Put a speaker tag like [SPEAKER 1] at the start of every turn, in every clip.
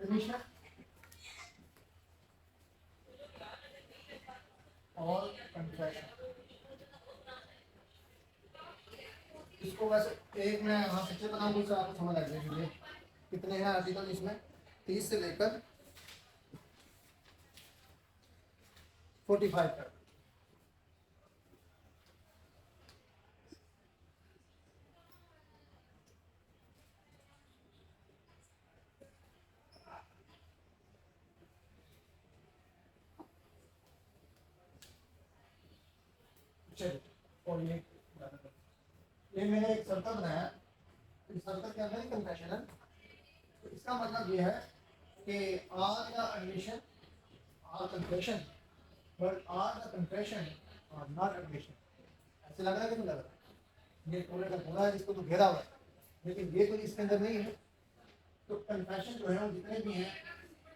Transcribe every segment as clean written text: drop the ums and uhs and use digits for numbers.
[SPEAKER 1] Admission और contraction. इसको वैसे एक मैं यहाँ पिक्चर बनाऊँ दूसरा आपको समझ आ जाएगी। कितने हैं आर्टिकल इसमें? 30 से लेकर 45 तक। और ये मैंने एक सर्कल बनाया। इस सर्कल के अंदर ही कंफेशन है। तो इसका मतलब ये है कि are the admission are confession but are the confession और नॉट एडमिशन। ऐसे लग रहा है कि नहीं लग रहा? ये पूरे का पूरा है जिसको तो घेरा हुआ है, लेकिन ये तो इसके अंदर नहीं है। तो कंफेशन जो है वो जितने भी हैं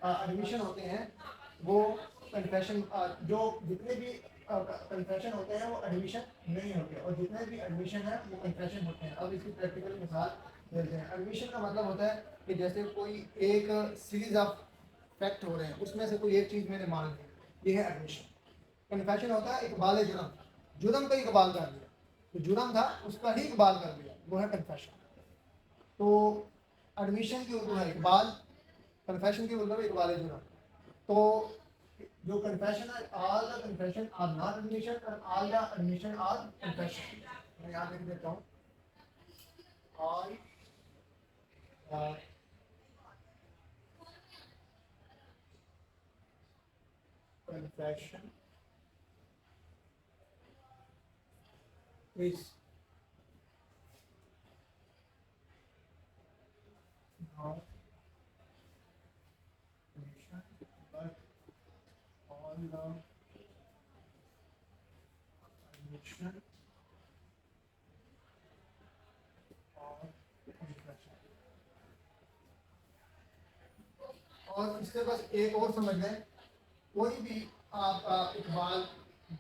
[SPEAKER 1] एडमिशन होते हैं वो कंफेशन जो जितने भी कंफेशन होते हैं वो एडमिशन नहीं होते, और जितने भी एडमिशन है वो कंफेशन होते हैं। अब इसकी प्रैक्टिकल मिसाल देते हैं। एडमिशन का मतलब होता है कि जैसे कोई एक सीरीज ऑफ फैक्ट हो रहे हैं, उसमें से कोई एक चीज़ मैंने मान ली, ये है एडमिशन। कन्फेशन होता है इकबाल जुर्म, जुर्म का इकबाल कर दिया, तो जुर्म था उसका ही इकबाल कर दिया, वो है कन्फेशन। तो एडमिशन की उर्दू है इकबाल, कन्फेशन की उर्दू है इकबाल जुर्म। तो जो कन्फेशन है, all the confession are not admission और all the admission are confession. मैं यहाँ लिख देता हूँ, all confession is not admission, but all the admission or confession। और इसके पास एक और समझ लें, कोई भी आपका इकबाल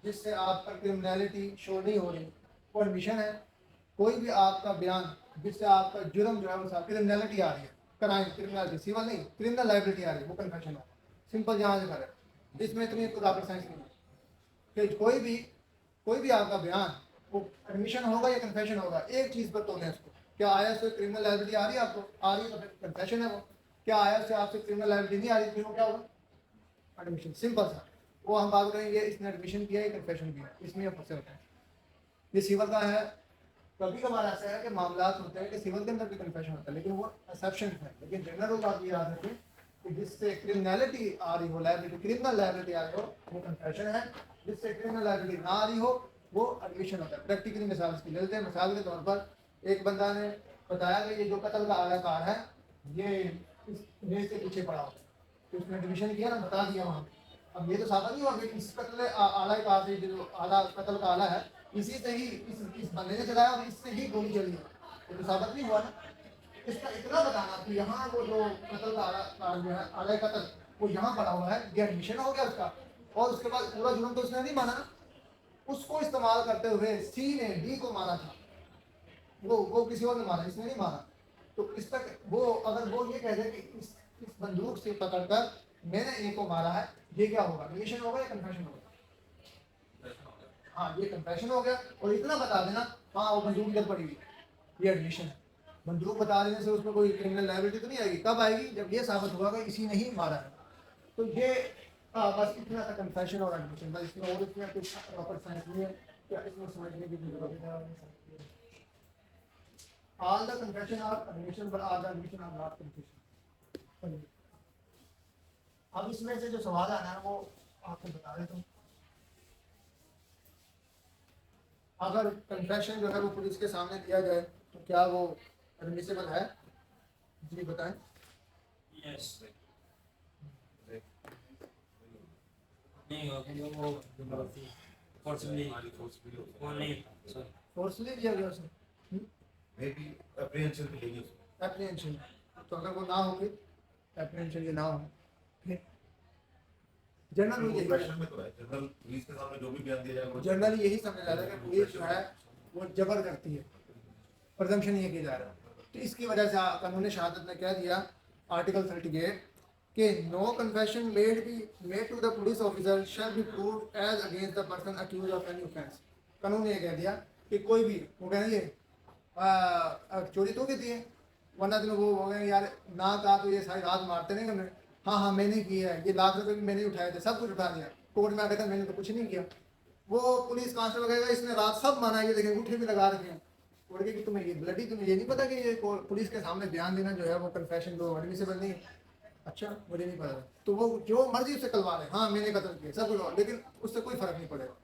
[SPEAKER 1] जिससे आपका क्रिमिनलिटी शो नहीं हो रही वो एडमिशन है। कोई भी आपका बयान जिससे आपका जुर्म जो है वो क्रिमिनलिटी आ रही है, क्राइम क्रिमिनलिटी सिविल नहीं क्रिमिनल लाइबिलिटी आ रही है, वो कन्फेशन है। सिंपल यहाँ से करें, इसमें इतनी रॉकेट साइंस नहीं है कि कोई भी आपका बयान वो एडमिशन होगा या कन्फेशन होगा। एक चीज़ पर तोड़ें इसको, क्या आया उससे क्रिमिनल लाइबिलिटी आ रही है आपको? आ रही है तो फिर कन्फेशन है वो। क्या आया उससे आपसे क्रिमिनल लाइबिलिटी नहीं आ रही फिर वो क्या होगा? एडमिशन। सिंपल सा। वो हम बात करेंगे इसने एडमिशन किया है कन्फेशन किया, इसमें फंसे होते हैं। ये सिविल का है। कभी कभार ऐसा है कि मामला होते हैं कि सिविल के अंदर भी कन्फेशन होता है, लेकिन वो एक्सेप्शन है। लेकिन जनरल बात ये याद रखें कि जिससे क्रिमिनलिटी आ रही हो, लाइबिलिटी क्रिमिनल लाइबिलिटी आ रही हो, वो कन्फेशन है। जिससे क्रिमिनल लाइबिलिटी ना आ रही हो वो एडमिशन होता है। प्रैक्टिकली मिसाल इसकी लेते हैं। मिसाल के तौर पर एक बंदा ने बताया कि ये जो कत्ल का आला कार है ये इस रेस के पीछे पड़ा होता है, तो उसने एडमिशन किया ना, बता दिया वहाँ। अब ये तो साबित नहीं हुआ कि इस कत्ल आला कार से जो आला कत्ल का आला है इसी से ही इस बंदे ने चलाया और इससे ही गोली चली है, ये तो साबित नहीं हुआ ना। इसका इतना बताना कि यहाँ वो जो कत्ल का आला जो है आला कत्ल वो यहाँ पड़ा हुआ है, ये एडमिशन हो गया उसका। और उसके बाद पूरा जुर्म तो उसने नहीं माना ना, उसको इस्तेमाल करते हुए सी ने डी को मारा था, वो किसी और ने मारा, इसने नहीं मारा। तो इस तक वो अगर वो ये कह दे कि इस बंदूक से पकड़कर मैंने ए को मारा है, ये क्या होगा? एडमिशन होगा या कन्फेशन होगा? हाँ, ये कन्फेशन हो गया। और इतना बता देना हाँ वो बंदूक इधर पड़ी हुई, ये एडमिशन है। बंदूक बता देने से उसमें कोई क्रिमिनल लायबिलिटी तो नहीं आएगी। कब आएगी? जब ये साबित होगा कि इसी ने ही मारा है। तो ये बस इतना सा कन्फेशन और एडमिशन, बस इसमें और इसमें कुछ प्रॉपर साइंस नहीं है, क्या इसमें समझने की जरूरत है। All the confession are admission but all the admission are not confession. अब इसमें से जो सवाल आना है वो आपको बता देता हूँ। अगर कन्फेशन जो है वो पुलिस के सामने दिया जाए तो क्या वो एडमिसिबल है? जी बताएं।
[SPEAKER 2] यस नहीं वो फोर्सफुली वो नहीं सर
[SPEAKER 1] फोर्सफुली दिया गया उसे,
[SPEAKER 3] मे बी एप्रीहेंशन भी लेगी उसमें।
[SPEAKER 1] एप्रीहेंशन। तो अगर वो ना हो फिर एप्रीहेंशन ये ना हो फिर जनरल यही
[SPEAKER 3] प्रोफेशन में तो है, जनरल पुलिस के सामने जो भी बयान दिया जाए वो
[SPEAKER 1] जनरल यही समझ जा रहा है कि पुलिस जो है वो जबर करती है, प्रजम्पशन ये किया जा रहा है। तो इसकी वजह से कानून शहादत ने कह दिया आर्टिकल 38 कि no confession made to the police officer shall be proved as against the person accuse of any offence. कानून ने ये कह दिया कि कोई भी वो कहेंगे चोरी तो की थी है, वरना तो वो हो गए यार ना कहा तो ये सारी रात मारते नहीं करने, हाँ हाँ मैंने किया है, ये लाख रुपए भी मैंने उठाए थे, सब कुछ उठा लिया, कोर्ट में आके था मैंने तो कुछ नहीं किया। वो पुलिस कांस्टेबल कहेगा इसने रात सब माना, ये देखें उठे भी लगा रखे हैं, बोल के कि तुम्हें ये ब्लडी तुम्हें ये नहीं पता कि ये पुलिस के सामने बयान देना जो है वो कन्फेशन दो एडमिसिबल नहीं है। अच्छा मुझे नहीं पता, तो वो जो मर्जी उससे कलवा ले, हाँ मैंने कत्ल किया सब कुछ, लेकिन उससे कोई फर्क नहीं पड़ेगा।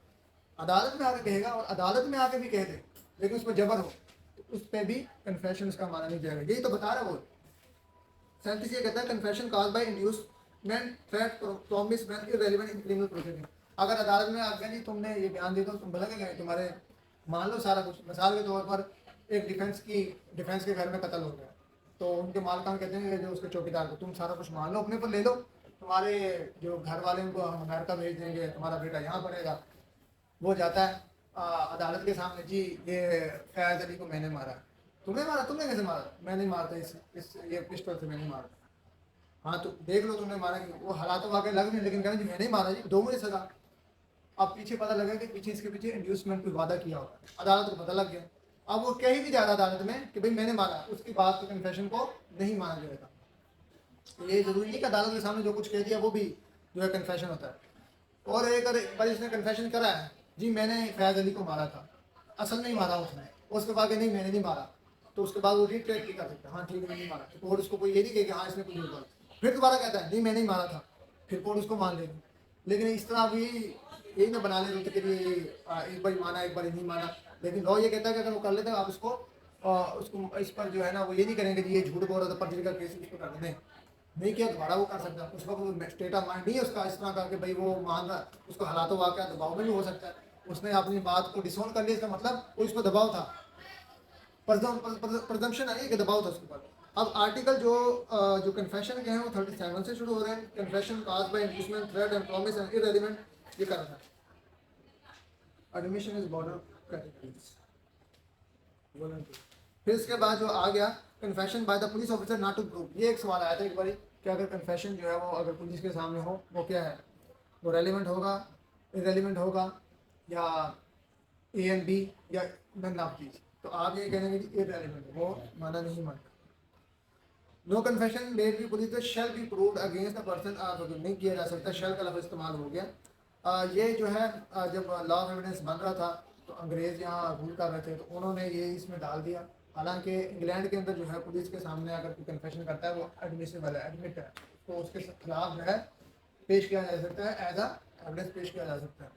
[SPEAKER 1] अदालत में आके कहेगा और अदालत में आके भी कह दे लेकिन उस पर जबर हो तो उस पर भी कन्फेशन उसका माना नहीं जाएगा। यही तो बता रहा वो 37 ये कहता है confession cause by inducement threat promise when irrelevant in criminal proceeding. अगर अदालत में आगे जी तुमने ये बयान दे दो तुम भले गए तुम्हारे मान लो सारा कुछ, मिसाल के तौर पर एक डिफेंस के घर में कत्ल हो गया तो उनके मालकान कहते हैं जो उसके चौकीदार को तुम सारा कुछ मान लो अपने पर ले लो, तुम्हारे जो घर वाले उनको हम अमेरिका भेज देंगे, तुम्हारा बेटा यहाँ पढ़ेगा। वो जाता है अदालत के सामने, जी ये फैज़ अली को मैंने मारा। तुमने मारा? तुमने कैसे मारा? मैंने मारता इस ये पिस्टल से मैंने मारा। हाँ तो देख लो तुमने मारा कि वो हालात वाकई लग नहीं, लेकिन कहना जी मैंने मारा जी, दो मुझे सजा। अब पीछे पता लगा कि पीछे इसके पीछे इंड्यूसमेंट कोई वादा किया होगा, अदालत को पता लग गया। अब वो कहीं भी जा रहा अदालत में कि भाई मैंने मारा, उसकी बात के कन्फेशन को नहीं माना जाएगा। ये जरूरी नहीं कि अदालत के सामने जो कुछ कह दिया वो भी जो है कन्फेशन होता है। और एक बार इसने कन्फेशन करा है जी मैंने फैज़ अली को मारा था, असल नहीं मारा उसने, उसके बाद नहीं मैंने नहीं मारा, तो उसके बाद वो रिट्रेट नहीं कर सकता, हाँ ठीक है मैंने नहीं मारा। तो कोर्ट उसको कोई ये नहीं कहे कि हाँ इसने कुछ नहीं बोला, फिर दोबारा कहता है नहीं मैंने नहीं मारा था, फिर कोर्ट उसको मान लेगी। लेकिन इस तरह भी यही ना बना ले कि एक बार माना एक बार नहीं माना। लेकिन लॉ ये कहता है कि अगर वो कर लेते हैं आप उसको इस पर जो है ना वो ये नहीं करेंगे कि ये झूठ बोल रहा था पर्जरी का केस उसको कर दें, नहीं किया दोबारा वो कर सकता है। उस वक्त स्टेट ऑफ माइंड नहीं है उसका इस तरह का कि भाई वो मान रहा, उसको हालातों वाक़या दबाव में भी हो सकता है, उसने अपनी बात को डिसोन कर लिया, इसका मतलब वो इस पर दबाव था, प्रजम्पशन है कि दबाव था उसके ऊपर। अब आर्टिकल जो कन्फेशन के हैं वो 37 से शुरू हो रहे हैं। Confession caused by inducement threat and promise and irrelevant, ये कर रहा है। Admission is border categories. फिर इसके बाद जो आ गया confession by the police officer not to prove. ये एक सवाल आया था एक बारी कि अगर कन्फेशन जो है वो अगर पुलिस के सामने हो वो क्या है, वो रेलिवेंट होगा, इररिलेवेंट होगा या ए एंड बी या नन ऑफ दीज। तो आप ये कहेंगे कि इररिलेवेंट, वो माना नहीं माना। No confession made be police shall be proved against the person, नहीं किया जा सकता, शैल का लफ्ज़ इस्तेमाल हो गया। ये जो है जब लॉ ऑफ एविडेंस बन रहा था तो अंग्रेज़ यहाँ रूल कर रहे थे तो उन्होंने ये इसमें डाल दिया। हालांकि इंग्लैंड के अंदर जो है पुलिस के सामने अगर कोई कन्फेशन करता है वो एडमिसिबल है, एडमिट है, तो उसके खिलाफ जो है पेश किया जा सकता है, एज आ एविडेंस पेश किया जा सकता है,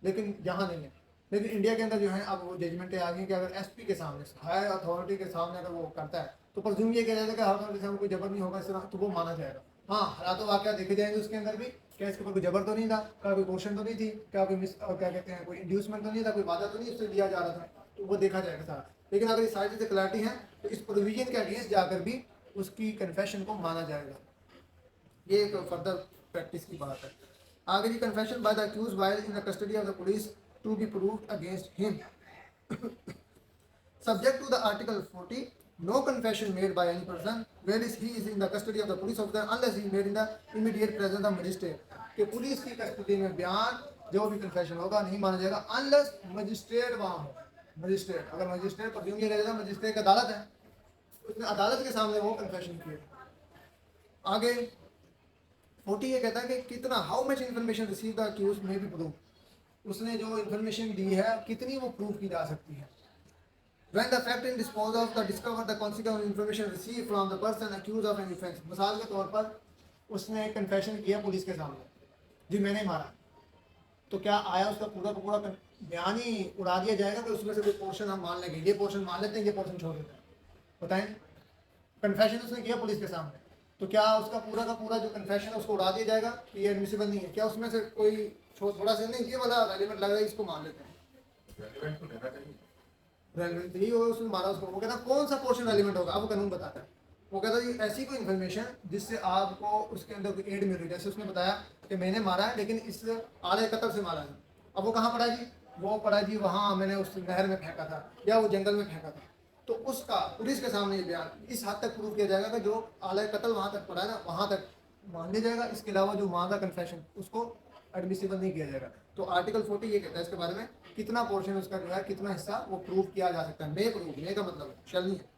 [SPEAKER 1] लेकिन यहाँ नहीं है। लेकिन इंडिया के अंदर जो है अब वो जजमेंटें आ गई कि अगर एसपी के सामने, हायर अथॉरिटी के सामने अगर वो करता है तो प्रज्यूम ये कह जाता है कि हायर अथॉरिटी से कोई जबर नहीं होगा इस तरह, तो वो माना जाएगा। हाँ हालात वाक़या देखे जाएंगे उसके अंदर भी, क्या इसके ऊपर कोई जबर तो नहीं था, क्या कोई क्वेश्चन तो नहीं थी, क्या कोई क्या कहते हैं कोई इंड्यूसमेंट तो नहीं था, कोई वादा तो नहीं उससे दिया जा रहा था, तो वो देखा जाएगा सारा। लेकिन अगर इस सारी चीज़ें क्लैरिटी है तो इस प्रोविजन के अगेंस्ट जाकर भी उसकी कन्फेशन को माना जाएगा। ये एक फर्दर प्रैक्टिस की बात है। आगे जी confession by the accused while in the custody of the police to be proved against him subject to the article 40, no confession made by any person whereas he is in the custody of the police officer unless he made in the immediate presence of magistrate। कि police की custody में बयान जो भी confession होगा नहीं माना जाएगा अनलेस मजिस्ट्रेट वहाँ हो। मजिस्ट्रेट, अगर मजिस्ट्रेट पर ये कहेगा मजिस्ट्रेट की अदालत है, उसने अदालत के सामने वो कन्फेशन किया। आगे 40 ये कहता है कि कितना, how much information receive the accused may be prove, उसने जो इन्फॉर्मेशन दी है कितनी वो प्रूव की जा सकती है। When the fact in dispose of the discover the consequent information received from the person accused of an offence। मिसाल के तौर पर उसने कन्फेशन किया पुलिस के सामने जी मैंने मारा, तो क्या आया उसका पूरा बयान ही उड़ा दिया जाएगा कि उसमें से कोई पोर्शन हम मान लेंगे, ये पोर्शन मान लेते हैं, ये पोर्शन छोड़ देते हैं? बताएं, कन्फेशन उसने किया पुलिस के सामने, तो क्या उसका पूरा का पूरा जो कन्फेशन है उसको उड़ा दिया जाएगा कि ये एडमिसिबल नहीं है? क्या उसमें से कोई थोड़ा सा नहीं, ये वाला रेलिवेंट लग रहा है इसको मान लेते हैं,
[SPEAKER 3] रेलिवेंट तो लेना चाहिए।
[SPEAKER 1] रेलिवेंट ही हो, उसने मारा उसको, वो कहता कौन सा पोर्शन रेलिवेंट होगा, अब कानून बताता है। वो कहता है ऐसी कोई इन्फॉर्मेशन जिससे आपको उसके अंदर कोई एड मिल रही है, जैसे उसने बताया कि मैंने मारा है लेकिन इस आले कत्ल से मारा है। अब वो कहाँ पड़ा जी? वो पड़ा जी वहाँ मैंने उस नहर में फेंका था या वो जंगल में फेंका था, तो उसका पुलिस के सामने ये बयान इस हद तक प्रूव किया जाएगा कि जो आले कत्ल वहाँ तक पड़ा है ना, वहाँ तक मान लिया जाएगा, इसके अलावा जो वहाँ का कन्फेशन उसको एडमिसिबल नहीं किया जाएगा। तो आर्टिकल 40 ये कहता है इसके बारे में कितना पोर्शन उसका जो है, कितना हिस्सा वो प्रूव किया जा सकता है। मे प्रूव, मे का मतलब शैल नहीं है।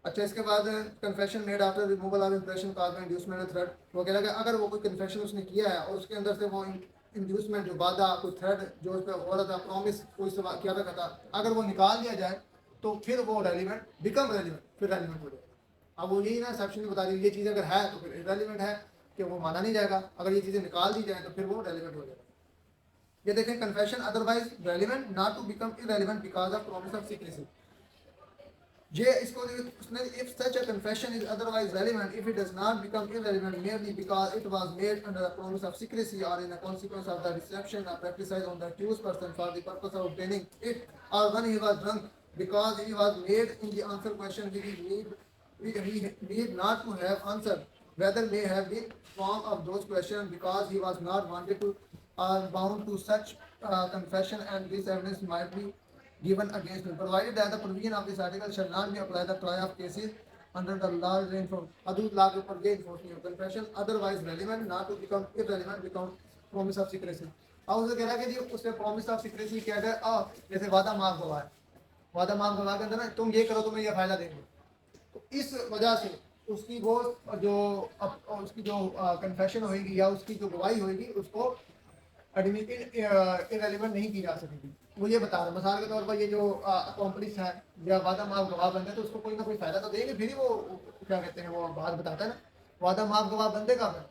[SPEAKER 1] अच्छा, इसके बाद confession made after removal of impression cause by inducement thread, वो कह रहा है कि अगर वो कोई कन्फेशन उसने किया है और उसके अंदर से वो इंड्यूसमेंट जो वादा कोई थ्रेड जो उस पर हो रहा था, प्रॉमिस कोई से किया रखा था, अगर वो निकाल दिया जाए तो फिर वो रेलिवेंट, बिकम रेलिवेंट, फिर रेलिवेंट हो जाएगा। अब वो यही ना सेक्शन में बता रही है, ये चीज़ अगर है तो फिर इरेलीवेंट है कि वो माना नहीं जाएगा, अगर ये चीज़ें निकाल दी जाए तो फिर वो रेलिवेंट हो जाएगा। ये देखें, confession otherwise relevant not to become irrelevant because of promise of secrecy. ये इसको उसने, if such a confession is otherwise relevant, if it does not become irrelevant merely because it was made under a promise of secrecy or in a consequence of the deception or practiced on the accused person for the purpose of obtaining it, or when he was drunk because he was made in the answer question which he need not to have answered, whether may have been form of those questions because he was not wanted to or bound to such confession, and this evidence might be given against him, provided that the provision of this article shall not be applied to trial of cases under the law range from हदूद law के ऊपर ये enforcement of confession otherwise relevant not to become irrelevant become promise of secrecy। अब उसे कह रहा है कि जी उसने promise of secrecy क्या है, जैसे वादा माफ गवाह है, वादा माफ गवाह के अंदर ना तुम ये करो तुम्हें ये फायदा देंगे, तो इस वजह से उसकी वो जो उसकी जो कन्फेशन होगी या उसकी जो गवाही होगी उसको इरेलीवेंट नहीं की जा सकेगी। वो ये बता रहा है मिसाल के तौर पर, ये जो अकॉम्प्लिस है या वादा माफ गवाह बनते हैं तो उसको कोई ना कोई फायदा तो देंगे, फिर ही वो क्या कहते हैं वो बात बताता है ना, वादा माफ गवाह बनते कब है,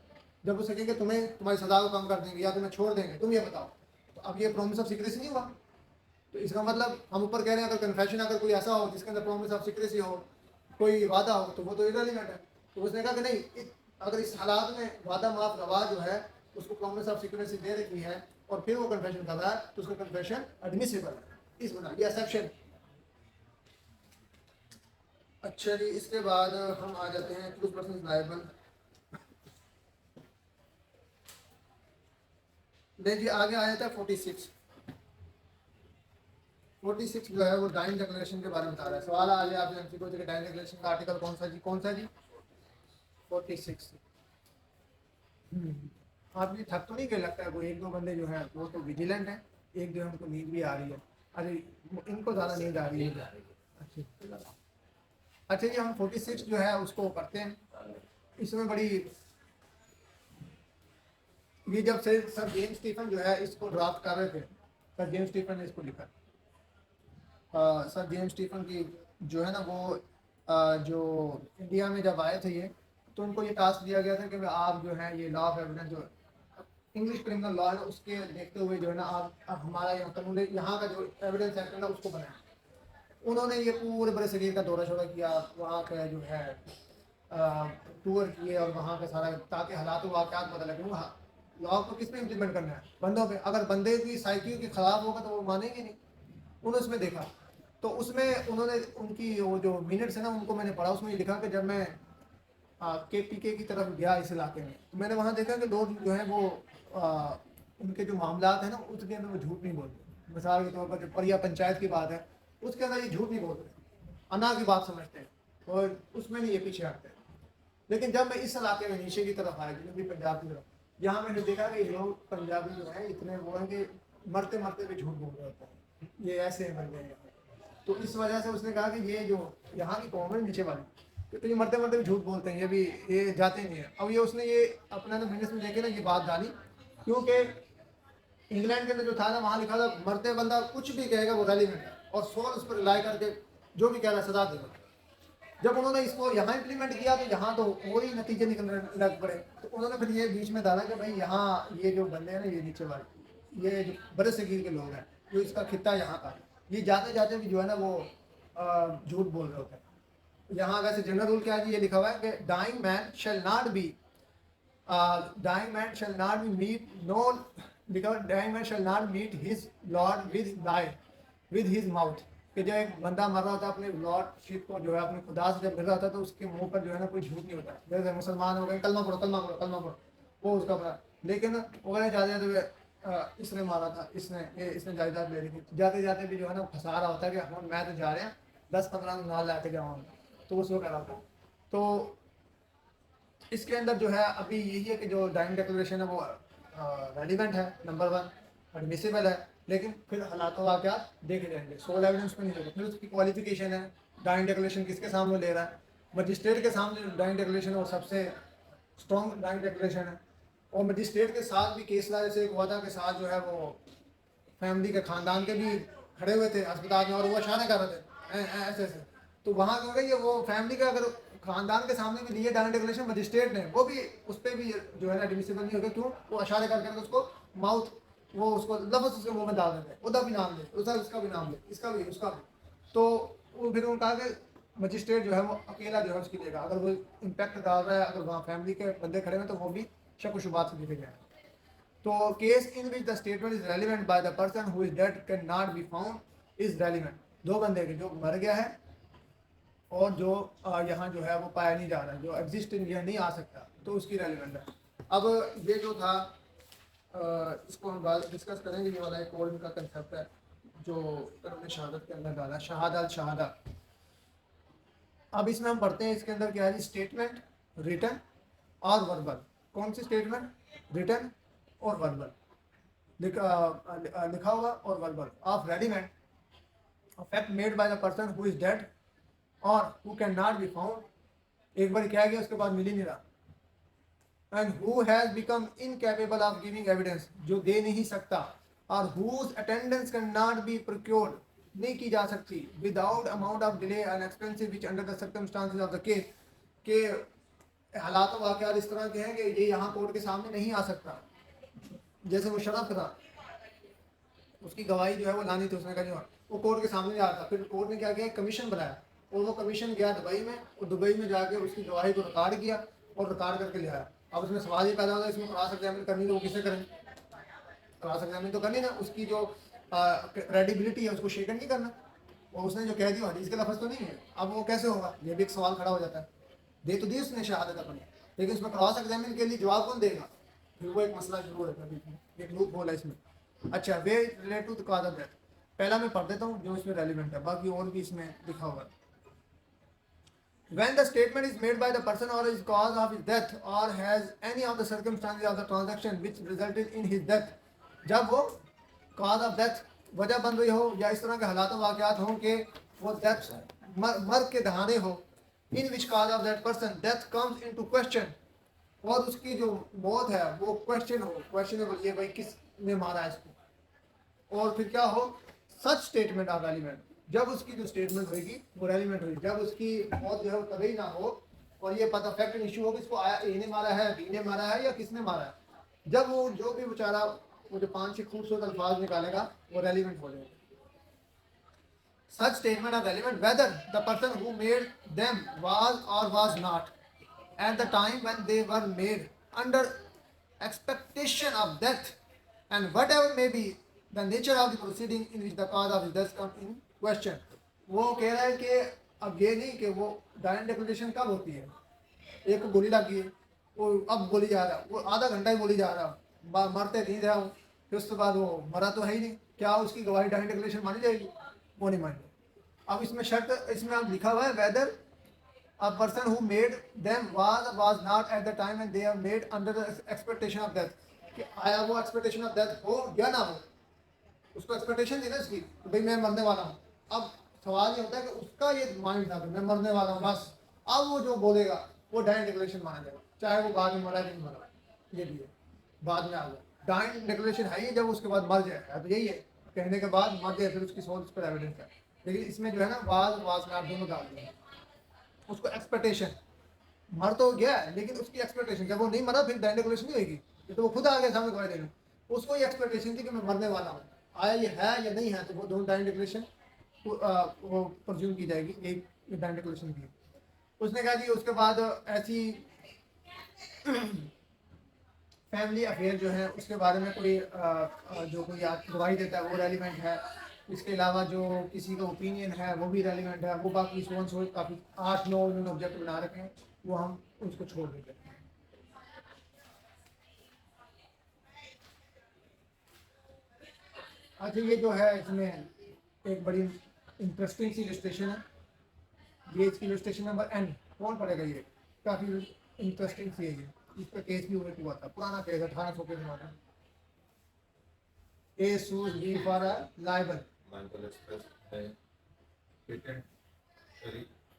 [SPEAKER 1] जब उसे कहेंगे तुम्हें तुम्हारी सजा को कम कर देंगे या तुम्हें छोड़ देंगे, तुम ये बताओ। तो अब ये प्रॉमिस ऑफ सीक्रेसी नहीं हुआ, तो इसका मतलब हम ऊपर कह रहे हैं अगर कन्फेशन अगर कोई ऐसा हो जिसके अंदर प्रॉमिस ऑफ सीक्रेसी हो, कोई वादा हो, तो वो तो इरेलीवेंट है। तो उसने कहा कि नहीं, अगर इस हालात में वादा माफ गवाह जो है उसको प्रॉमिस ऑफ सीक्रेसी दे रखी है और फिर वो कन्फेशन कर रहा है तो उसका कन्फेशन एडमिसिबल है, इस बना ये एक्सेप्शन। अच्छा जी, इसके बाद हम आ जाते हैं एक्यूज्ड पर्सन इज लायबल। जी आगे आ जाता है 46 जो है वो डाइंग डिक्लेरेशन के बारे में बता रहा है। सवाल आ गया आपसे एमसीक्यू कि डाइंग डिक्लेरेशन का आर्टिकल कौन सा जी, कौन सा जी 46। आप ये थक तो नहीं गए, लगता है वो एक दो बंदे जो हैं वो तो विजिलेंट हैं, एक जो है उनको नींद भी आ रही है। अरे इनको ज़्यादा नींद आ रही है। अच्छा जी, हम 46 जो है उसको पढ़ते हैं। इसमें बड़ी ये जब से सर जेम्स स्टीफन जो है इसको ड्राफ्ट कर रहे थे, सर जेम्स स्टीफन ने इसको लिखा। सर जेम्स स्टीफन की जो है ना वो जो इंडिया में जब आए थे ये, तो उनको ये टास्क दिया गया था कि आप जो है ये लॉ ऑफ एविडेंस जो इंग्लिश क्रिमिनल लॉ है उसके देखते हुए जो है ना आप हमारा यहाँ कानून यहाँ का जो एविडेंस एक्ट है ना उसको बनाया। उन्होंने ये पूरे बड़े शरीर का दौरा शोरा किया, वहाँ का जो है टूर किए और वहाँ का सारा, ताकि हालात वाक़यात पता लगे। लॉ को किस पे इम्प्लीमेंट करना है, बंदों पे। अगर बंदे की साइकी के खिलाफ होगा तो वो मानेंगे नहीं। उन्होंने उसमें देखा, तो उसमें उन्होंने उनकी वो जो मिनट्स है ना उनको मैंने पढ़ा, उसमें लिखा कि जब मैं KPK की तरफ गया इस इलाके में, तो मैंने वहाँ देखा कि लोग जो है वो उनके जो मामला है ना उसके अंदर वो झूठ नहीं बोलते। मिसाल के तौर पर जो परिया पंचायत की बात है उसके अंदर ये झूठ नहीं बोलते, अना की बात समझते हैं और उसमें नहीं ये पीछे हटते। लेकिन जब मैं इस इलाके में नीचे की तरफ आया, जनूबी पंजाब की तरफ, यहाँ मैंने देखा कि लोग पंजाबी जो है इतने वो हैं कि मरते मरते भी झूठ बोल रहे होते हैं, ये ऐसे बन गए हैं। तो इस वजह से उसने कहा कि ये जो यहाँ की कौम है नीचे वाली, तो ये मरते मरते भी झूठ बोलते हैं, ये भी ये जाते नहीं है। अब ये उसने ये अपना ना मिनट्स में देखे ना ये बात डाली, क्योंकि इंग्लैंड के अंदर जो था ना वहाँ लिखा था मरते बंदा कुछ भी कहेगा वो रेलिवेंट है और सोल उस पर रिलाई करके जो भी कह रहा है सजा देगा। जब उन्होंने इसको यहाँ इम्प्लीमेंट किया तो यहाँ तो वही नतीजे निकलने लग पड़े। तो उन्होंने फिर ये बीच में डाला कि भाई यहाँ ये जो बंदे हैं ना ये नीचे वाले, ये जो बड़े सगीर के लोग हैं जो इसका खिता यहाँ का, ये जाते जाते भी जो है ना वो झूठ बोल रहे होते हैं। यहाँ वैसे जनरल रूल क्या है, ये लिखा हुआ है कि dying man shall not be meet no, dying man shall not meet his lord with his mouth, कि जब एक बंदा मर रहा होता है अपने लॉर्डशिप को जो है अपने खुदा से जब मिल रहा होता है तो उसके मुंह पर जो है ना कोई झूठ नहीं होता। जैसे मुसलमान हो गए कलमा पढ़ो वो उसका बना, लेकिन वो कहना चाहते तो इसने मारा था, इसने जायदाद ले ली थी, जाते जाते भी जो है ना फंसा रहा होता है कि हम मैं तो जा रहे हैं 10-15 नाल ला के जाऊँगा, तो उसको कह रहा था। तो इसके अंदर जो है अभी यही है कि जो डाइंग डिक्लेरेशन है वो रेलिवेंट है, नंबर 1 एडमिसिबल है, लेकिन फिर हालात वाक़यात देखे जाएंगे, सोल एविडेंस पे नहीं देखे। फिर उसकी क्वालिफिकेशन है, डाइंग डिक्लेरेशन किसके सामने ले रहा है। मजिस्ट्रेट के सामने जो डाइंग डिक्लेरेशन है वो सबसे स्ट्रॉन्ग डाइंग डिक्लेरेशन है, और मजिस्ट्रेट के साथ भी केस लाए से एक वादा के साथ जो है वो फैमिली के ख़ानदान के भी खड़े हुए थे अस्पताल में, और वो इशारे कर रहे थे ऐसे ऐसे। तो वहाँ क्योंकि ये वो फैमिली का अगर खानदान के सामने भी लिए डायरेक्ट डिक्लेरेशन मजिस्ट्रेट ने, वो भी उस पर भी जो है ना एडमिसिबल नहीं होगा। क्यों? वो इशारे कर करके उसको माउथ, वो उसको लफ्ज़ उसके मुंह में डाल देते हैं, उधर भी नाम ले, उधर उसका भी नाम ले, इसका भी उसका भी। तो वो फिर उन्होंने कहा कि मजिस्ट्रेट जो है वो अकेला जो है उसकी लेगा, अगर वो इम्पैक्ट डाल रहा है, अगर वहाँ फैमिली के बंदे खड़े हैं तो वो भी शक व शुबात से देखे जाए। तो case in which the statement is relevant bye the person who is dead can not be found is relevant. दो बंदे के जो मर गया है और जो यहाँ जो है वो पाया नहीं जा रहा है, जो एग्जिस्ट यह नहीं आ सकता, तो उसकी रेलिवेंट है। अब ये जो था इसको हम बात डिस्कस करेंगे। ये वाला एक और इनका कंसेप्ट है जो उन्होंने शहादत के अंदर डाला, शहादत शहादा। अब इसमें हम पढ़ते हैं, इसके अंदर क्या है, स्टेटमेंट, रिटन और वर्बल। कौन सी स्टेटमेंट? रिटन और वर्बल लिखा हुआ और verbal of relevant fact made by the person who is dead और who can not be found. एक बार क्या गया उसके बाद मिल ही नहीं रहा। And who has become incapable of giving evidence, जो दे नहीं सकता, और whose attendance can not be procured, नहीं की जा सकती, without amount of delay and expensive which under the circumstances of the case, के हालात वाक़यात इस तरह के हैं कि ये यहाँ कोर्ट के सामने नहीं आ सकता। जैसे वो शराब था, उसकी गवाही जो है वो लानी थी, उसने कहा जो वो कोर्ट के सामने जा रहा था। फिर कोर्ट ने क्या किया, कमीशन बनाया, और वो कमीशन गया दुबई में, और दुबई में जाके उसकी गवाही को रिकॉर्ड किया और रिकॉर्ड करके ले आया। अब उसमें सवाल ये पैदा होता है, इसमें क्रॉस एग्जामिन करनी तो वो किसे करें? क्रॉस एग्जामिन तो करनी ना, उसकी जो क्रेडिबिलिटी है उसको शेकन नहीं करना। और उसने जो कह दिया हदीस के लफ्ज़ तो नहीं है, अब वो कैसे होगा? ये भी एक सवाल खड़ा हो जाता है। दे तो दी उसने शहादत अपनी, लेकिन उसमें क्रॉस एग्जामिन के लिए जवाब कौन देगा? फिर वो एक मसला शुरू होता है, एक लूप होल है इसमें। अच्छा, they relate to the cause of death, पहला मैं पढ़ देता हूँ जो इसमें रेलिवेंट है, बाकी और भी इसमें लिखा हुआ है। When the statement is made by the person or his cause of his death or has any of the circumstances of the transaction which resulted in his death, जब वो cause of death वजह बन रही हो या इस तरह के हालात वाक़यात हों कि वो डेथ मर के दहाने हो, in which cause of that person death comes into question, और उसकी जो मौत है वो क्वेश्चन हो, क्वेश्चनेबल, ये भाई किसने मारा है इसको। और फिर क्या हो, सच स्टेटमेंट ऑफ रेलिवेंट, जब उसकी जो स्टेटमेंट होगी वो रेलिवेंट होगी, जब उसकी मौत जो है वो तभी ना हो और ये पता फैक्ट इशू हो कि इसको आया ए ने मारा है, बी ने मारा है या किसने मारा है। जब वो जो भी बेचारा वो जो 5-6 खूबसूरत अल्फाज निकालेगा वो रेलिवेंट हो जाएगा। Such statement are relevant whether the person who made them was or was not at the time when they were made under expectation of death, and whatever may be the nature of the proceeding in which the cause of his death come in question। वो कह रहा है कि अब ये नहीं कि वो डायरेक्ट डिक्लेरेशन कब होती है, एक को गोली लगी है, वो अब गोली जा रहा है, वो आधा घंटा ही गोली जा रहा है, मरते नहीं रहा हूँ, फिर उसके बाद वो मरा तो है ही नहीं, क्या उसकी गवाही डायरेक्ट डिक्लेरेशन मानी जाएगी? वो नहीं मानी। अब इसमें शर्त, इसमें अब लिखा हुआ है weather a person who made them was not at the time when they are made under the expectation of death, कि आया वो expectation of death हो या ना हो, उसको expectation थी ना इसकी कि भाई मैं मरने वाला हूँ। अब सवाल ये होता है कि उसका ये माइंड था कि मैं मरने वाला हूँ बस, अब वो जो बोलेगा वो डाइंग डिक्लेरेशन माना जाएगा, चाहे वो बाद में मरा नहीं मरा, ये भी है बाद में आ गया। डाइंग डिक्लेरेशन है ही जब उसके बाद मर जाए, तो यही है कहने के बाद मर जाए, फिर उसकी सोल उस पर एविडेंस है। लेकिन इसमें जो है ना वाज में आप दोनों डाल दिए, उसको एक्सपेक्टेशन, मर तो गया है लेकिन उसकी एक्सपेक्टेशन, जब वो नहीं मरा फिर डाइंग डिक्लेरेशन नहीं होगी, तो वो खुद आ गया सामने गवाही देने, उसको ये एक्सपेक्टेशन थी कि मैं मरने वाला हूँ, आया ये है या नहीं है, तो वो दोनों डाइंग डिक्लेरेशन वो प्रज्यूम की जाएगी, एक डाइंग डिक्लेरेशन की। उसने कहा जी उसके बाद ऐसी फैमिली अफेयर जो है उसके बारे में कोई जो कोई गवाही देता है वो रेलिवेंट है, इसके अलावा जो किसी का ओपिनियन है वो भी रेलिवेंट है, वो बाकी सोच काफ़ी 8-9 उन्होंने ऑब्जेक्ट बना रखे हैं, वो हम उसको छोड़ देते हैं। अच्छा, ये जो है इसमें एक बड़ी इंटरेस्टिंग सी इलस्ट्रेशन है, ये इसकी इलस्ट्रेशन नंबर N, कौन पढ़ेगा? ये काफ़ी इंटरेस्टिंग चीज है, इस पर केस भी हुआ था, पुराना केस 1800 के जमाने में। A sues B for libel,
[SPEAKER 3] Michael express है patent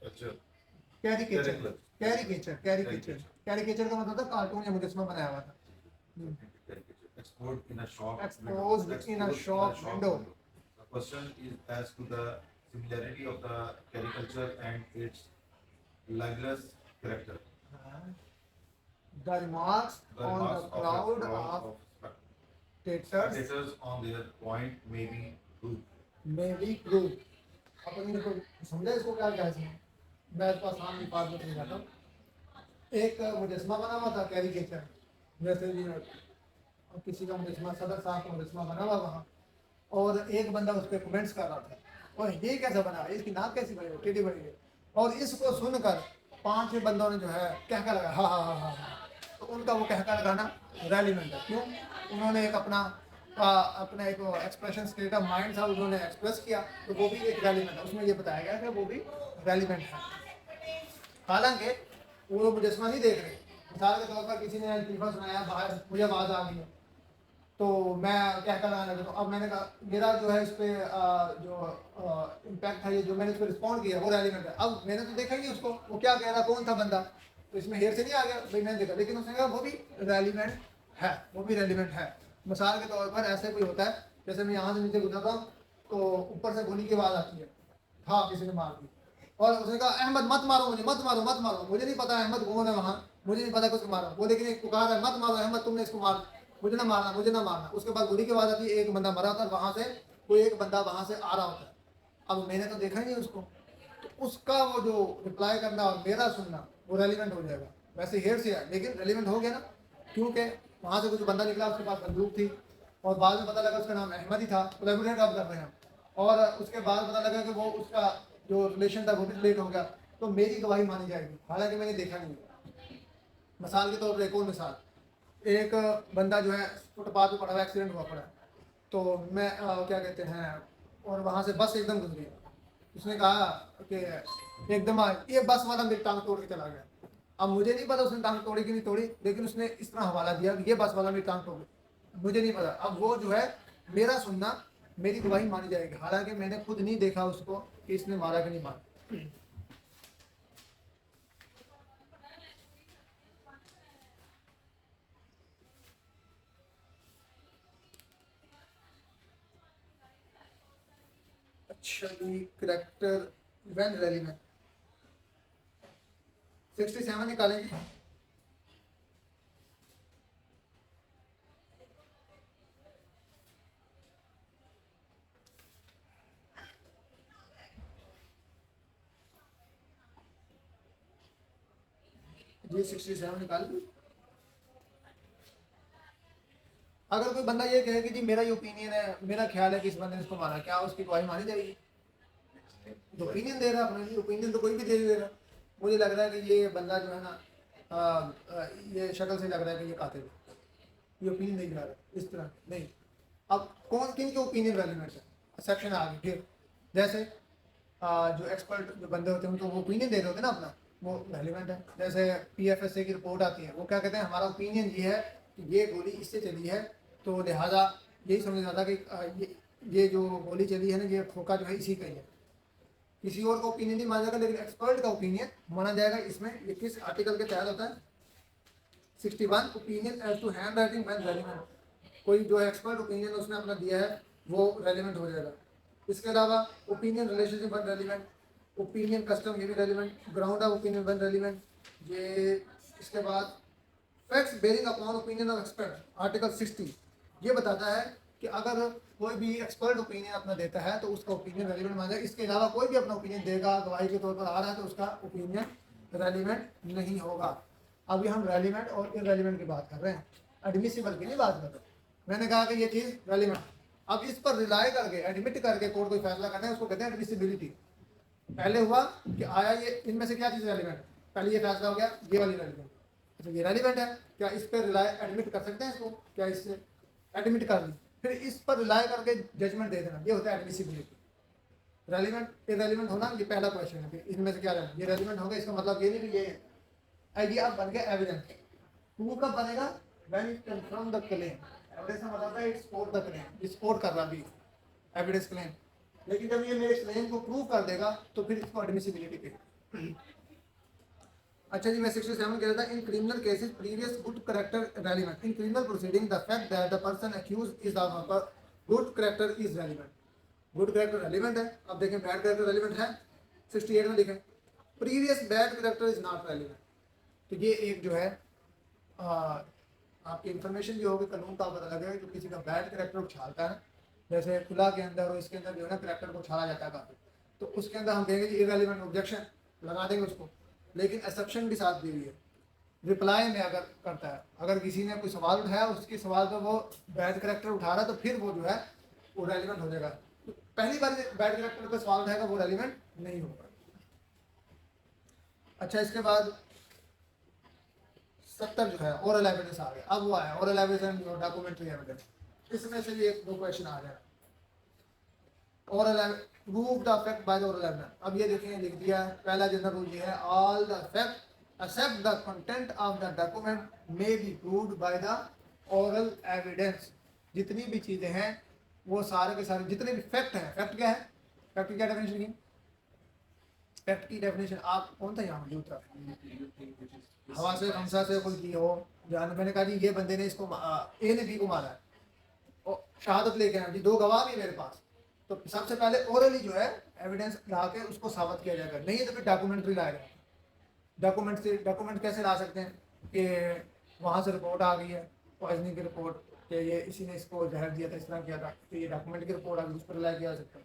[SPEAKER 3] caricature
[SPEAKER 1] कैरिकेचर, कैरिकेचर का मतलब था कार्टून या मुजस्समा बनाया हुआ था।
[SPEAKER 3] exposed in a shop
[SPEAKER 1] Exposed in a shop window.
[SPEAKER 3] The question is as to the similarity of the caricature and its libelous character.
[SPEAKER 1] The remarks
[SPEAKER 3] The
[SPEAKER 1] on
[SPEAKER 3] remarks
[SPEAKER 1] the crowd of spectators
[SPEAKER 3] spectators on their point may be true.
[SPEAKER 1] may be true. अपन देखो समझा इसको क्या क्या है, मैं इसको आसान बात में समझाता हूँ। एक मुजस्समा बना हुआ था कैरिकेचर, जैसे भी किसी का मुजस्समा, सदर साहब का मुजस्समा बना हुआ वहाँ, और एक बंदा उस पर कमेंट्स कर रहा था, और ये कैसा बना, इसकी नाक कैसी बनी, टेढ़ी बनी है। और इसको सुनकर 5 बंदों ने जो है कहका लगा, हाँ हाँ हाँ हाँ हाँ। तो उनका वो कहका लगाना रेलिवेंट है, क्यों? उन्होंने एक अपना एक एक्सप्रेशन स्टेट ऑफ माइंड था, उन्होंने एक्सप्रेस किया, तो वो भी एक रेलिवेंट है, उसमें ये बताया गया कि वो भी रेलिवेंट है। हालांकि वो लोग मुजस्समा नहीं देख रहे, मिसाल के तौर पर किसी ने लतीफ़ा सुनाया, बाहर मुझे आवाज़ आ गई है, तो मैं क्या करना लगा, तो अब मैंने कहा मेरा जो है इस पर जो इम्पैक्ट है, ये जो मैंने इस पर रिस्पॉन्ड किया वो रेलिवेंट है। अब मैंने तो देखा ही नहीं उसको, वो क्या कह रहा, कौन था बंदा, तो इसमें हेर से नहीं आ गया भाई, मैंने देखा, लेकिन उसने कहा वो भी रेलिवेंट है, वो भी रेलिवेंट है। मिसाल के तौर पर ऐसे कोई होता है, जैसे मैं यहाँ से नीचे गुजरता हूँ तो ऊपर से गोली की आवाज़ आती है, हाँ किसी ने मार दी, और उसने कहा अहमद मत मारो मुझे, मत मारो मत मारो, मुझे नहीं पता अहमद कौन है वहाँ, मुझे नहीं पता किसको मारा वो, लेकिन एक पुकार है, मत मारो अहमद, तुमने इसको मार, मुझे ना मारना, मुझे ना मारना। उसके बाद गोली की आवाज़ आती है, एक बंदा मरा होता है, वहाँ से कोई एक बंदा वहाँ से आ रहा होता है, अब मैंने तो देखा ही नहीं उसको, तो उसका वो जो रिप्लाई करना और मेरा सुनना वो रेलिवेंट हो जाएगा। वैसे हेर से है, लेकिन रेलिवेंट हो गया ना, क्योंकि वहाँ से कुछ बंदा निकला, उसके पास बंदूक थी, और बाद में पता लगा उसका नाम अहमद ही था, कोलैबोरेट आप कर रहे हैं, और उसके बाद पता लगा कि वो उसका जो रिलेशन था वो भी लेट हो गया, तो मेरी गवाही मानी जाएगी, हालांकि मैंने देखा नहीं है। मिसाल के तौर पर एक और मिसाल, एक बंदा जो है फुटपाथ पर पड़ा हुआ, एक्सीडेंट हुआ पड़ा है, तो मैं क्या कहते हैं, और वहाँ से बस एकदम गुजरी, उसने कहा कि एकदम ये बस वाला मेरी टांग तोड़ के चला गया। अब मुझे नहीं पता उसने टांग तोड़ी कि नहीं तोड़ी, लेकिन उसने इस तरह हवाला दिया कि ये बस वाला मेरी टांग तोड़ गई, मुझे नहीं पता। अब वो जो है मेरा सुनना, मेरी गवाही मानी जाएगी, हालांकि मैंने खुद नहीं देखा उसको कि इसने मारा कि नहीं मारा। अच्छा जी, करेक्टर व्हेन रेलिवेंट 67 निकालेंगे। जी 67 निकाल। अगर कोई बंदा ये कहे कि जी मेरा ये ओपिनियन है, मेरा ख्याल है कि इस बंदे ने इसको मारा, क्या उसकी गवाही मानी जाएगी? ओपिनियन दे रहा है अपना, ओपिनियन तो कोई भी दे रहा। मुझे लग रहा है कि ये बंदा जो है ना, ये शक्ल से लग रहा है कि ये कातिल है, ये ओपिनियन नहीं जा रहा, इस तरह नहीं। अब कौन किन के ओपिनियन रेलिवेंट है, सेक्शन आगे फिर, जैसे जो एक्सपर्ट जो बंदे होते हैं उनको वो ओपिनियन दे रहे होते हैं ना अपना, वो रेलिवेंट है। जैसे PFSA की रिपोर्ट आती है, वो क्या कहते हैं, हमारा ओपिनियन ये है कि ये गोली इससे चली है, तो लिहाजा यही समझ आता कि ये जो गोली चली है ना, ये ठोका जो है इसी का ही है, किसी और का ओपिनियन नहीं माना जाएगा, लेकिन एक्सपर्ट का ओपिनियन माना जाएगा। इसमें ये किस आर्टिकल के तहत होता है? 61 opinion as to hand writing when relevant. कोई जो एक्सपर्ट ओपिनियन उसने अपना दिया है वो रेलिवेंट हो जाएगा। इसके अलावा opinion relationship when relevant, opinion custom ये भी relevant, ground of opinion when relevant ये। इसके बाद facts bearing upon opinion of expert article 60 ये बताता है कि अगर कोई भी एक्सपर्ट ओपिनियन अपना देता है तो उसका ओपिनियन रेलिवेंट माना जाएगा। इसके अलावा कोई भी अपना ओपिनियन देगा, गवाही के तौर पर आ रहा है, तो उसका ओपिनियन रेलिवेंट नहीं होगा। अभी हम रेलिवेंट और इनरेलिवेंट की बात कर रहे हैं, एडमिसिबल की नहीं बात कर रहे। मैंने कहा कि ये चीज़ रेलिवेंट, अब इस पर रिलाई करके एडमिट करके कोर्ट कोई फैसला करना है, उसको कहते हैं एडमिसिबिलिटी। पहले हुआ कि आया ये इनमें से क्या चीज़ रेलिवेंट, पहले ये फैसला हो गया ये वाली रेलिवेंट, तो ये रेलिवेंट है, क्या इस पर रिलाई एडमिट कर सकते हैं इसको, क्या इससे एडमिट कर ली, फिर इस पर रिलाई करके जजमेंट दे देना, ये होता है एडमिसिबिलिटी। रेलिवेंट इररेलिवेंट होना ये पहला क्वेश्चन है कि इनमें से क्या रहना, ये रेलिवेंट होगा, इसका मतलब ये नहीं कि ये आइडिया अब बन गया एविडेंस। प्रूफ कब बनेगा? When it confirm the claim. Evidence का मतलब है it support the claim, support कर रहा भी एविडेंस क्लेम। लेकिन जब ये मेरे क्लेम को प्रूव कर देगा तो फिर इसको एडमिसिबिलिटी पे। अच्छा जी, मैं 67 कह रहा था, in criminal cases previous good character relevant. In criminal proceeding the fact that the person accused is the good character is relevant. Good character relevant है। अब देखें बैड कैरेक्टर रेलिवेंट है, 68 में लिखें previous bad character is not relevant. तो ये एक जो है आपकी इंफॉर्मेशन भी होगी, कानून का पता लगेगा जो किसी का बैड कैरेक्टर उछालता है, जैसे खुला के अंदर और इसके अंदर जो है ना कैरेक्टर को उछाला जाता है काफी, तो उसके अंदर हम कहेंगे इररेलेवेंट ऑब्जेक्शन लगा देंगे उसको। लेकिन एक्सेप्शन भी साथ दी हुई है, रिप्लाई में अगर करता है, अगर किसी ने कोई सवाल उठाया उसके सवाल पर वो बैड कैरेक्टर उठा रहा है तो फिर वो जो है वो रेलिवेंट हो जाएगा। तो पहली बार बैड कैरेक्टर का सवाल उठाएगा वो रेलिवेंट नहीं होगा। अच्छा, इसके बाद 70 जो है ओरल एविडेंस आ गया। अब वो आया ओरल एविडेंस और डॉक्यूमेंट्री एविडेंस। इसमें से भी एक दो क्वेश्चन आ जाए। Oral prove the fact bye the oral evidence. अब ये देखिए लिख दिया है, पहला जनरल रूल ये है, all the fact except the content of the document may be proved by the oral evidence. जितनी भी चीजें हैं वो सारे के सारे जितने भी फैक्ट हैं, फैक्ट क्या है, फैक्ट की क्या डेफिनेशन की, फैक्ट की डेफिनेशन आप कौन था यहाँ मौजूद था, हवा से हमसा से कोई की हो, जान मैंने कहा जी ये बंदे ने इसको ए ने बी को मारा है और शहादत लेके आए जी, दो गवाह भी मेरे पास, तो सबसे पहले ओरली जो है एविडेंस ला के उसको साबित किया जाएगा, नहीं तो फिर डॉक्यूमेंट्री लाएगा। डॉक्यूमेंट कैसे ला सकते हैं कि वहाँ से रिपोर्ट आ गई है पॉइजनिंग की रिपोर्ट कि ये इसी ने इसको जहर दिया था, इस तरह किया था, तो ये डॉक्यूमेंट की रिपोर्ट आ गई, उस पर रिलाई किया जा सकता है।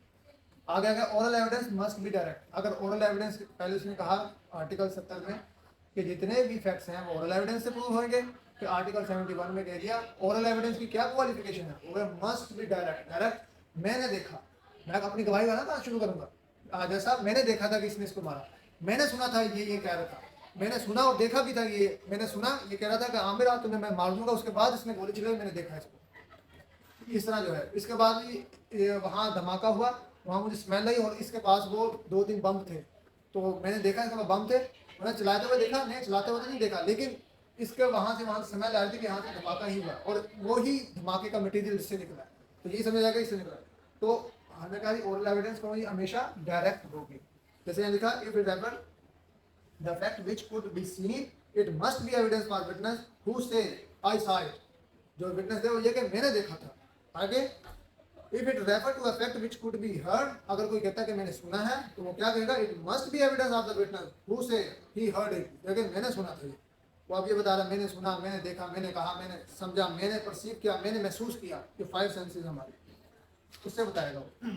[SPEAKER 1] आगे आगे oral evidence must be direct. अगर ओरल एविडेंस पहले उसने कहा आर्टिकल 70 में कि जितने भी फैक्ट्स हैं वो ओरल एविडेंस से प्रूव होंगे, फिर आर्टिकल 71 में कह दिया ओरल एविडेंस की क्या क्वालिफिकेशन है, वो मस्ट बी डायरेक्ट। डायरेक्ट मैंने देखा, मैं अपनी गवाही वाला ना शुरू करूंगा, जैसा मैंने देखा था कि इसने इसको मारा, मैंने सुना था ये कह रहा था, मैंने सुना और देखा भी था, ये मैंने सुना ये कह रहा था कि आमिर आज तुम्हें मैं मार दूंगा, उसके बाद इसने गोली चलाई, मैंने देखा इसको, इस तरह जो है। इसके बाद भी वहाँ धमाका हुआ, वहाँ मुझे स्मेल आई और इसके पास वो 2-3 बम थे, तो मैंने देखा इसके पास बम थे, मैंने चलाते हुए देखा, नहीं चलाते हुए तो नहीं देखा, लेकिन इसके वहाँ से स्मेल आ रही थी कि यहाँ से धमाका ही हुआ और वो ही धमाके का मटेरियल इससे निकला, तो यही समझ जाएगा इससे निकला। तो हमने कहा ओरल एविडेंस को हमेशा डायरेक्ट होगी। जैसे यहाँ लिखा if it happen the fact which could be seen it must be evidence for witness who say I saw it. जो विटनेस है वो ये कि मैंने देखा था। आगे if it refer to a fact which could be heard, अगर कोई कहता है कि मैंने सुना है तो वो क्या कहेगा, it must be evidence of the witness who से ही हर्ड इट, लेकिन मैंने सुना था। वो अब ये बता रहा मैंने सुना, मैंने देखा, मैंने कहा, मैंने समझा, मैंने परसीव किया, मैंने महसूस किया, ये 5 सेंसेस हमारी, उससे बताएगा वो।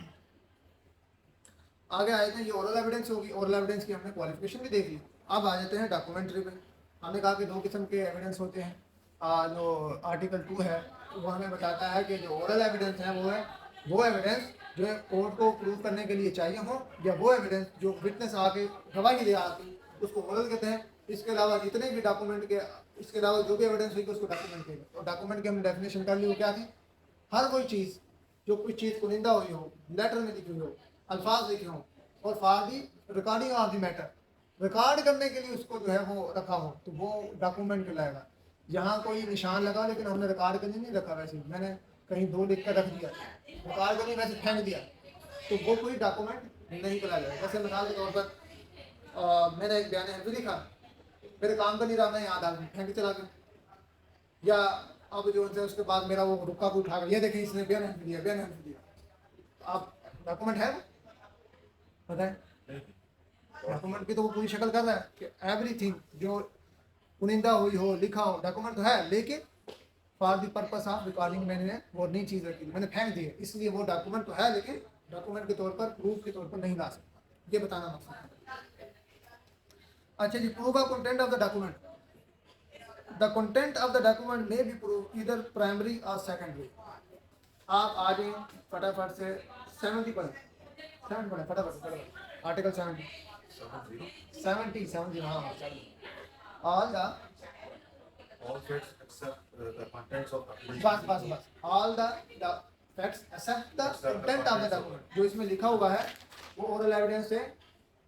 [SPEAKER 1] आगे आए थे ये ओरल एविडेंस होगी। ओरल एविडेंस की हमने क्वालिफिकेशन भी देख ली। अब आ जाते हैं डॉक्यूमेंट्री पे। हमने कहा कि 2 किस्म के एविडेंस होते हैं। जो आर्टिकल 2 है वो हमें बताता है कि जो ओरल एविडेंस है वो है वो एविडेंस जो है कोर्ट को प्रूव करने के लिए चाहिए हो, या वो एविडेंस जो विटनेस आके गवाही दे आके उसको ओरल कहते हैं। इसके अलावा जितने भी डॉक्यूमेंट के, इसके अलावा जो भी एविडेंस हुई उसको डॉक्यूमेंट कहते हैं। और डॉक्यूमेंट की हमने डेफिनेशन कर ली, वो क्या थी, हर कोई चीज़ जो कोई चीज़ कुनिंदा हुई हो, लेटर में लिखी हुई हो, अल्फाज लिखे हों, और for the recording of the matter, record करने के लिए उसको जो है वो रखा हो, तो वो डॉक्यूमेंट कहलाएगा। यहाँ कोई निशान लगा लेकिन हमने रिकॉर्ड करने नहीं रखा, वैसे मैंने कहीं 2 लिख कर रख दिया, रिकॉर्ड करने वैसे फेंक दिया, तो वो कोई डॉक्यूमेंट नहीं कहलाएगा। जैसे मिसाल के तौर पर मैंने एक बयान हल्फी लिखा, मेरे काम का नहीं रहा, मैं याद आ गई फेंक चला गया, या अब जो है उसके बाद मेरा वो रुका को उठा गया, ये देखिए इसने बयान हल्फी दिया, बयान हल्फी दिया, आप डॉक्यूमेंट है पता है डॉक्यूमेंट की तो वो पूरी शक्ल कर रहा है कि एवरीथिंग जो कुनिंदा हुई हो, लिखा हो, डॉक्यूमेंट तो है, लेकिन for the purpose of recording मैंने वो नई चीज़ रखी, मैंने फेंक दी है, इसलिए वो डॉक्यूमेंट तो है लेकिन डॉक्यूमेंट के तौर पर, प्रूफ के तौर पर नहीं ला सकता, ये बताना मकसद है। अच्छा जी, proof of content of the document. The content of the document may be proof इधर प्राइमरी और सेकेंडरी। आप आ जाए फटाफट से 70 पढ़ें, 70 पढ़ें फटाफट, आर्टिकल 70 हाँ, all the
[SPEAKER 3] All facts except the contents of document.
[SPEAKER 1] बस all the facts except the content of the document। जो इसमें लिखा हुआ है वो ओरल एविडेंस से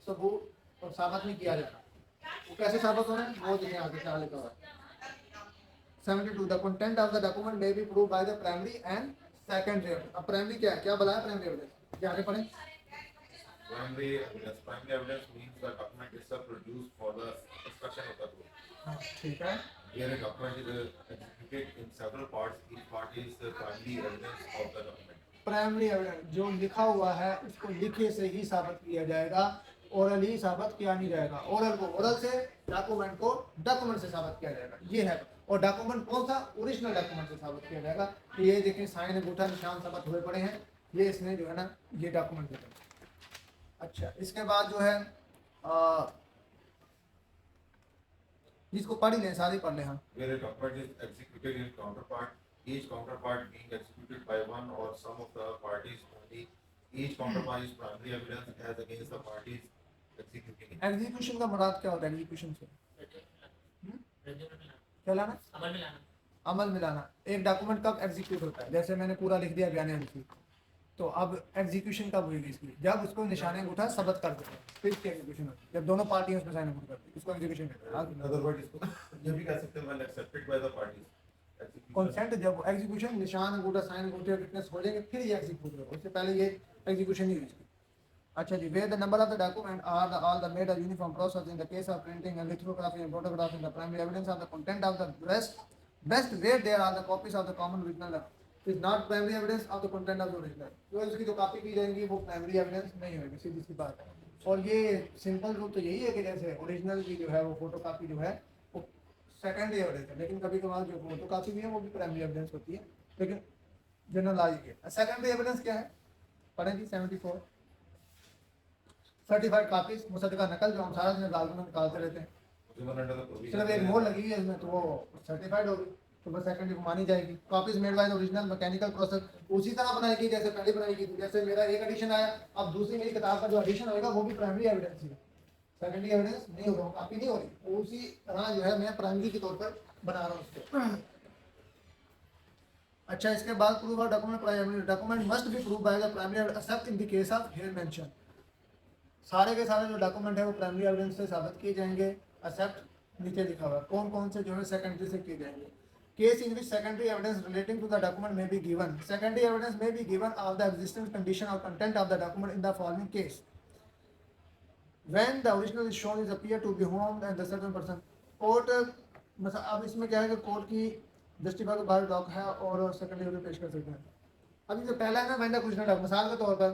[SPEAKER 1] सबूत और साबित नहीं किया जाता, कैसे साबित हो रहे हैं वो देखिए आगे क्या लिखा हुआ है 72 the content of the document may B prove by the primary and secondary evidence. अब प्राइमरी क्या है, क्या बताया प्राइमरी एविडेंस, क्या आगे पढ़ें।
[SPEAKER 3] Primary evidence means the document itself produced for the inspection of the court.
[SPEAKER 1] हाँ ठीक है,
[SPEAKER 3] Where a document is executed in several parts, each part is the primary evidence of the document.
[SPEAKER 1] Primary evidence जो लिखा हुआ है उसको लिखे से ही साबित किया जाएगा, ओरल ही साबित किया नहीं जाएगा। ओरल को ओरल से, डॉक्यूमेंट को डॉक्यूमेंट से साबित किया जाएगा, ये है। और डॉक्यूमेंट कौन सा, ओरिजिनल डॉक्यूमेंट से साबित किया जाएगा। तो ये देखें साइन अंगूठा निशान साबित हुए पड़े हैं, ये इसने जो है ना ये डॉक्यूमेंट है। अच्छा इसके बाद जो है जिसको पढ़ ही लें, सारे पढ़ लें हम।
[SPEAKER 3] Where a document is executed in counterpart, each counterpart being executed by one or some of the parties only. Each counterpart is primary evidence as against the parties executing it.
[SPEAKER 1] Execution का मुराद क्या होता है execution से, क्या लाना,
[SPEAKER 2] अमल में लाना।
[SPEAKER 1] अमल में लाना। एक डॉक्यूमेंट कब एग्जीक्यूट होता है, जैसे मैंने पूरा लिख दिया बयान लिखी, तो अब एग्जीक्यूशन कब होगी इसकी, जब उसको निशाने अंगूठा सबत कर देते हैं, फिर इसकी एग्जीक्यूशन होती है। जब दोनों पार्टियां उसमें साइन अंगूठा करती है उसको एग्जीक्यूशन कहते हैं।
[SPEAKER 3] In other words, इसको ये भी कह सकते हैं when accepted by the parties. Execution.
[SPEAKER 1] Consent जब एग्जीक्यूशन निशान अंगूठा साइन अंगूठे विटनेस हो जाएंगे फिर ये एग्जीक्यूट होगा, उससे पहले ये एग्जीक्यूशन नहीं हुई। अच्छा जी, where the number of the document are the all the made a uniform process in the case of printing and lithography and photographing the primary evidence of the content of the best where there are the copies of the common original is not primary evidence of the content of the original। तो इसकी जो copy की जाएंगी वो primary evidence नहीं होगी, सीधी सी बात है। और ये सिंपल रूप तो यही है कि जैसे ओरिजिनल की जो है वो फोटो कापी जो है वो सेकेंडरी एविडेंस है, लेकिन कभी कभार जो फोटो कापी भी है वो भी प्राइमरी एविडेंस होती है, लेकिन जनरलाइज है। सेकेंडरी एविडेंस क्या है, पढ़ें जी 74 सर्टिफाइड कापीज, मुसद्दका नकल जो हम सारा दिन गालू में निकालते रहते हैं,
[SPEAKER 3] Given under the provision.
[SPEAKER 1] सिर्फ एक मोहर लगी है इसमें तो वो सर्टिफाइड होगी, तो बस सेकेंडरी को मानी जाएगी। Copies made by the original mechanical process उसी तरह बनाएगी जैसे पहले बनाएगी। जैसे मेरा एक एडिशन आया, अब दूसरी मेरी किताब का जो एडिशन होगा वो भी प्राइमरी एविडेंस है, सेकेंडरी एविडेंस नहीं होगा, कॉपी नहीं हो रही, उसी तरह जो है मैं प्राइमरी के तौर पर बना रहा हूँ उसको। अच्छा इसके बाद proof of document, document must be prove by the primary accept in the case of here mention. सारे के सारे जो डॉक्यूमेंट है वो प्राइमरी एविडेंस से साबित किए जाएंगे, एक्सेप्ट नीचे लिखा हुआ है कौन कौन से जो है सेकेंडरी से किए जाएंगे। Case in which secondary evidence relating to the document may be given, secondary evidence may be given of the existence condition और content of the document in the following case when the original is shown is appear to be home and the certain person. Court मतलब अब इसमें क्या है कि court की justify को बाहर डॉक है और सेकेंडरी एविडेंस पेश कर सकते हैं। अभी जो पहला है ना मैंने ओरिजिनल डॉक्यूमेंट, मिसाल के तौर पर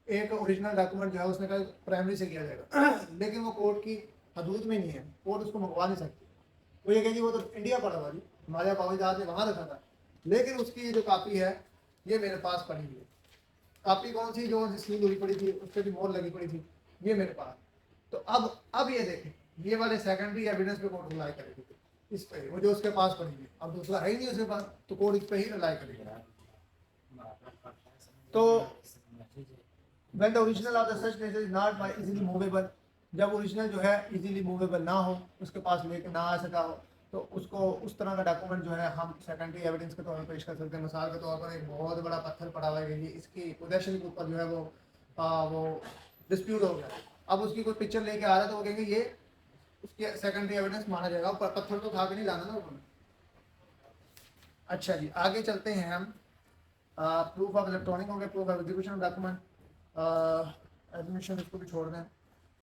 [SPEAKER 1] एक ओरिजिनल डॉक्यूमेंट जो है उसने कहा प्राइमरी से किया जाएगा लेकिन वो कोर्ट की हदूद में नहीं है, कोर्ट उसको मंगवा नहीं सकती। वो ये कहेगी वो तो इंडिया पड़ा हुआ जी, हमारे कागजात ने वहाँ रखा था, लेकिन उसकी जो कापी है ये मेरे पास पड़ी हुई है। कापी कौन सी, जो सील हुई पड़ी थी, उस पर भी मोहर लगी पड़ी थी, ये मेरे पास। तो अब ये देखें, ये वाले सेकेंडरी एविडेंस पे कोर्ट रिलाई करेगी इस पे, वो जो उसके पास पड़ी हुई। अब दूसरा है ही नहीं उसके पास, तो कोर्ट इस पे ही रिलाई करेगी। तो when the original of the such nature is not by easily movable, जब ओरिजिनल जो है इजीली मूवेबल ना हो, उसके पास लेके ना आ सका हो, तो उसको उस तरह का डॉक्यूमेंट जो है हम सेकेंडरी एविडेंस के तौर पर पेश कर सकते हैं। मिसाल के तौर पर एक बहुत बड़ा पत्थर पड़ा हुआ है, ये इसकी पोजेशन के ऊपर जो है वो डिस्प्यूट हो गया, अब उसकी कोई पिक्चर लेके आ रहा है तो वो कहेंगे ये उसके सेकेंडरी एविडेंस माना जाएगा, पत्थर तो उठा के नहीं लाना ना ऊपर। अच्छा जी आगे चलते हैं हम। प्रूफ ऑफ इलेक्ट्रॉनिक हो गया, proof of execution document, admission इसको भी छोड़ दें।